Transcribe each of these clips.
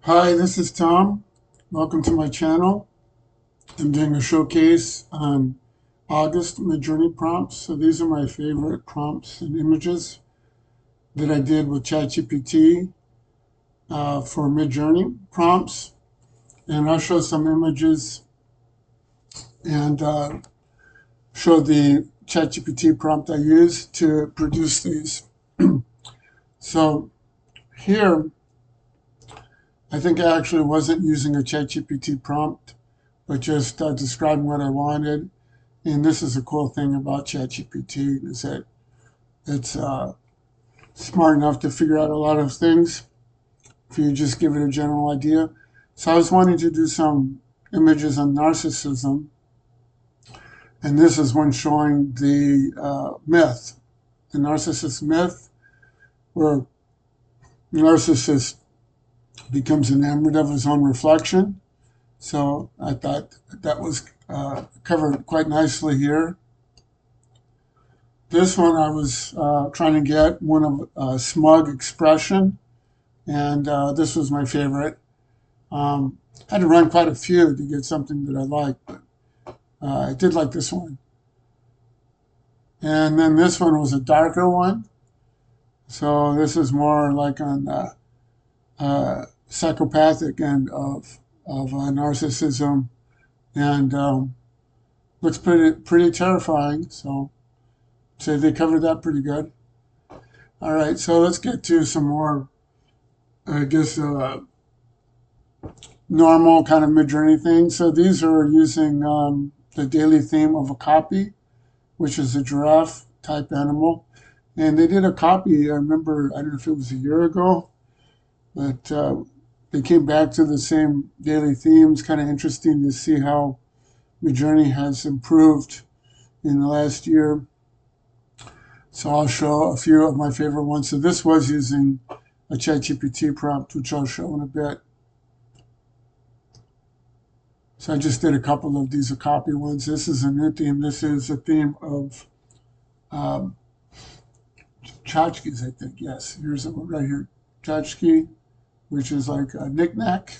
Hi, this is Tom. Welcome to my channel. I'm doing a showcase on August Midjourney prompts. So these are my favorite prompts and images that I did with ChatGPT for Midjourney prompts. And I'll show some images and show the ChatGPT prompt I used to produce these. So here, I think I actually wasn't using a ChatGPT prompt, but just describing what I wanted. And this is a cool thing about ChatGPT is that it's smart enough to figure out a lot of things if you just give it a general idea. So I was wanting to do some images on narcissism, and this is one showing the myth, the narcissist myth, where the narcissist becomes enamored of his own reflection. So I thought that was covered quite nicely here. This one I was trying to get one of smug expression, and this was my favorite. I had to run quite a few to get something that I liked, but I did like this one. And then this one was a darker one. So this is more like on the psychopathic end of narcissism, and looks pretty terrifying. So say they covered that pretty good. All right, so let's get to some more, I guess, normal kind of Midjourney things. So these are using the daily theme of a copy, which is a giraffe type animal. And they did a copy, I remember, I don't know if it was a year ago, but they came back to the same daily themes. Kind of interesting to see how Midjourney has improved in the last year. So I'll show a few of my favorite ones. So this was using a ChatGPT prompt, which I'll show in a bit. So I just did a couple of these copy ones. This is a new theme. This is a theme of tchotchkes, I think. Yes, here's one right here, tchotchke, which is like a knickknack.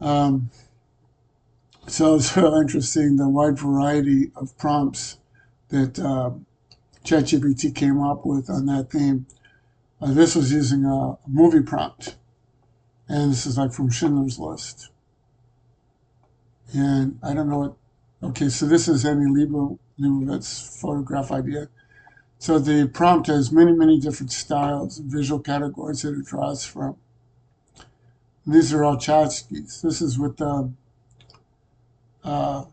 So it's real interesting, the wide variety of prompts that ChatGPT came up with on that theme. This was using a movie prompt, and this is like from Schindler's List. And I don't know what, okay, so this is Annie Leibovitz's photograph idea. So the prompt has many, many different styles and visual categories that it draws from. And these are all tchotchkes. This is with the uh,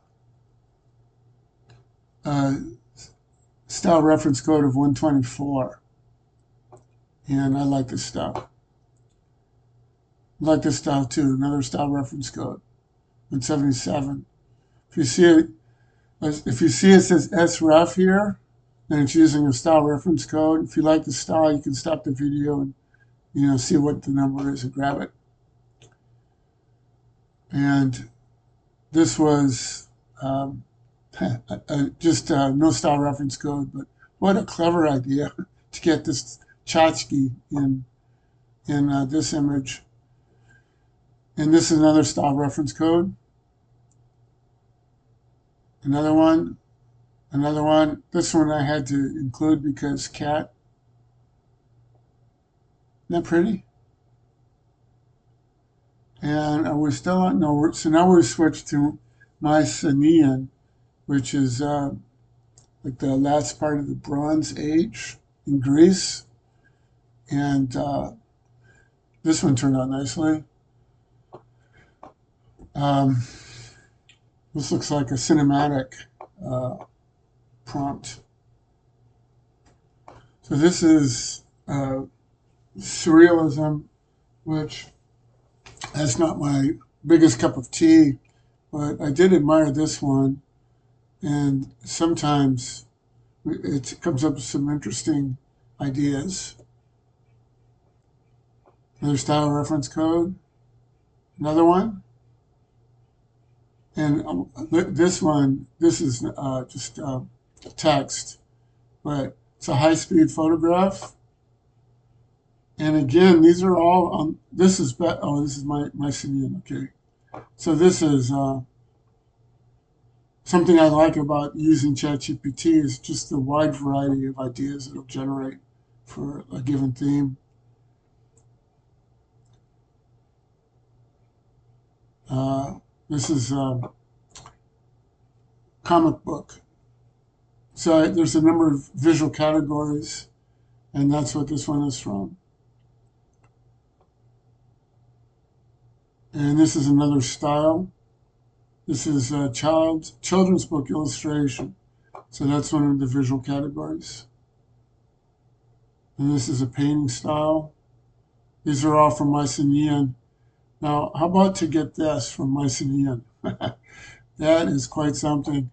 style reference code of 124. And I like this style. I like this style too, another style reference code, 177. If you see it, it says SREF here, and it's using a style reference code. If you like the style, you can stop the video and see what the number is and grab it. And this was just no style reference code, but what a clever idea to get this tchotchke in this image. And this is another style reference code. Another one. This one I had to include because cat. Isn't that pretty? And we're still on, no, so now we've switched to Mycenaean, which is like the last part of the Bronze Age in Greece. And this one turned out nicely. This looks like a cinematic prompt. So this is surrealism, which that's not my biggest cup of tea, but I did admire this one, and sometimes it comes up with some interesting ideas. Another style reference code, another one, and this one, this is just text, but it's a high-speed photograph. And again, these are all this is this is my Mycenium. Okay, so this is something I like about using ChatGPT is just the wide variety of ideas it'll generate for a given theme. This is a comic book. So there's a number of visual categories, and that's what this one is from. And this is another style. This is a children's book illustration. So that's one of the visual categories. And this is a painting style. These are all from Mycenium. Now, how about to get this from Mycenium? That is quite something.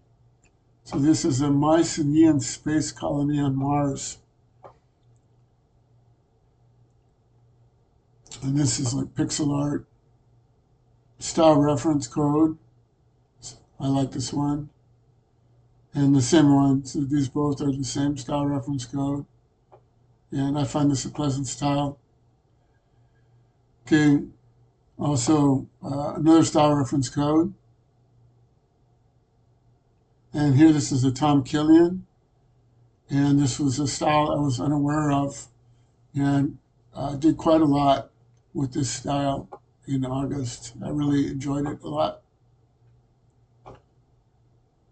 So this is a Mycenium space colony on Mars. And this is like pixel art. Style reference code. I like this one. And the same one. So these both are the same style reference code. And I find this a pleasant style. Okay. Also, another style reference code. And here, this is a Tom Killian. And this was a style I was unaware of. And I did quite a lot with this style in August. I really enjoyed it a lot.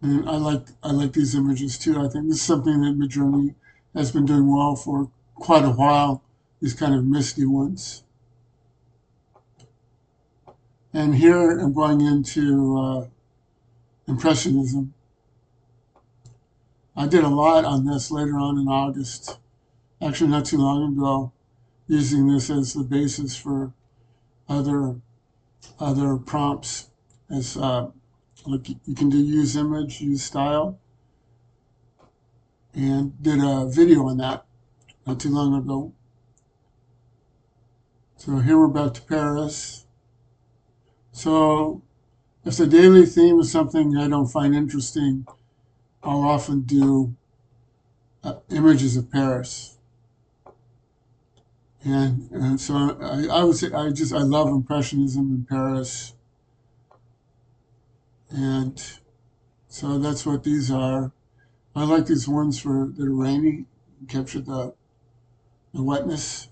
And I like these images too. I think this is something that Midjourney has been doing well for quite a while, these kind of misty ones. And here I'm going into Impressionism. I did a lot on this later on in August, actually not too long ago, using this as the basis for other prompts. As like you can do use image, use style, and did a video on that not too long ago. So here we're back to Paris. So if the daily theme is something I don't find interesting, I'll often do images of Paris. And so I would say I love Impressionism in Paris. And so that's what these are. I like these ones that are rainy, capture the wetness.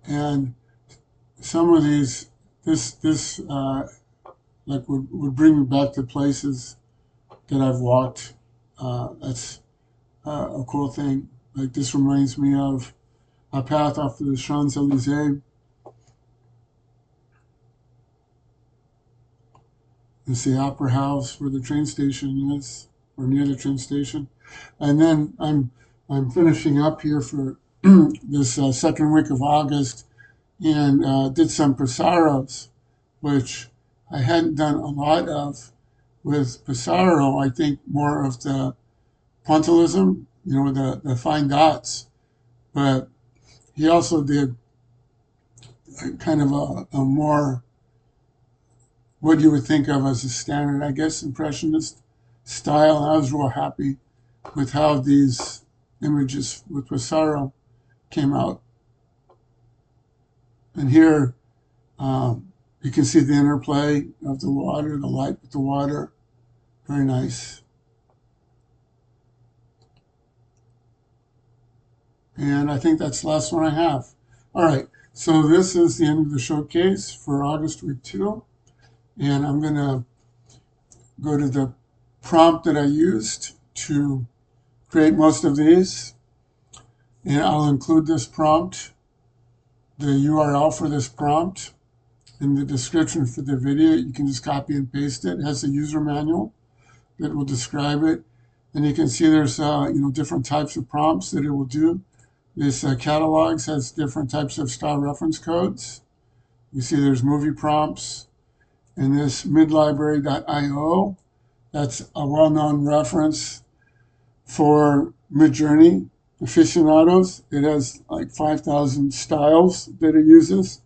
And some of these, this like would bring me back to places that I've walked. That's a cool thing. Like this reminds me of a path off the Champs-Élysées. It's the Opera House where the train station is, or near the train station. And then I'm finishing up here for this second week of August, and did some Pissarros, which I hadn't done a lot of. With Pissarro, I think more of the pointillism, the fine dots. But he also did kind of a more what you would think of as a standard, I guess, Impressionist style. And I was real happy with how these images with Pissarro came out. And here you can see the interplay of the water, the light with the water. Very nice. And I think that's the last one I have. All right, so this is the end of the showcase for August week 2. And I'm going to go to the prompt that I used to create most of these. And I'll include this prompt, the URL for this prompt, in the description for the video. You can just copy and paste it. It has a user manual that will describe it. And you can see there's different types of prompts that it will do. This catalogs has different types of style reference codes. You see there's movie prompts. And this midlibrary.io, that's a well-known reference for Midjourney aficionados. It has like 5,000 styles that it uses.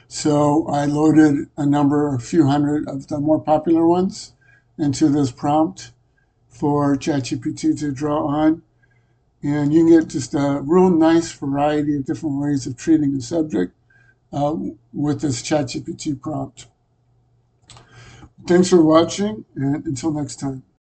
So I loaded a few hundred of the more popular ones into this prompt for ChatGPT to draw on. And you can get just a real nice variety of different ways of treating a subject with this ChatGPT prompt. Thanks for watching, and until next time.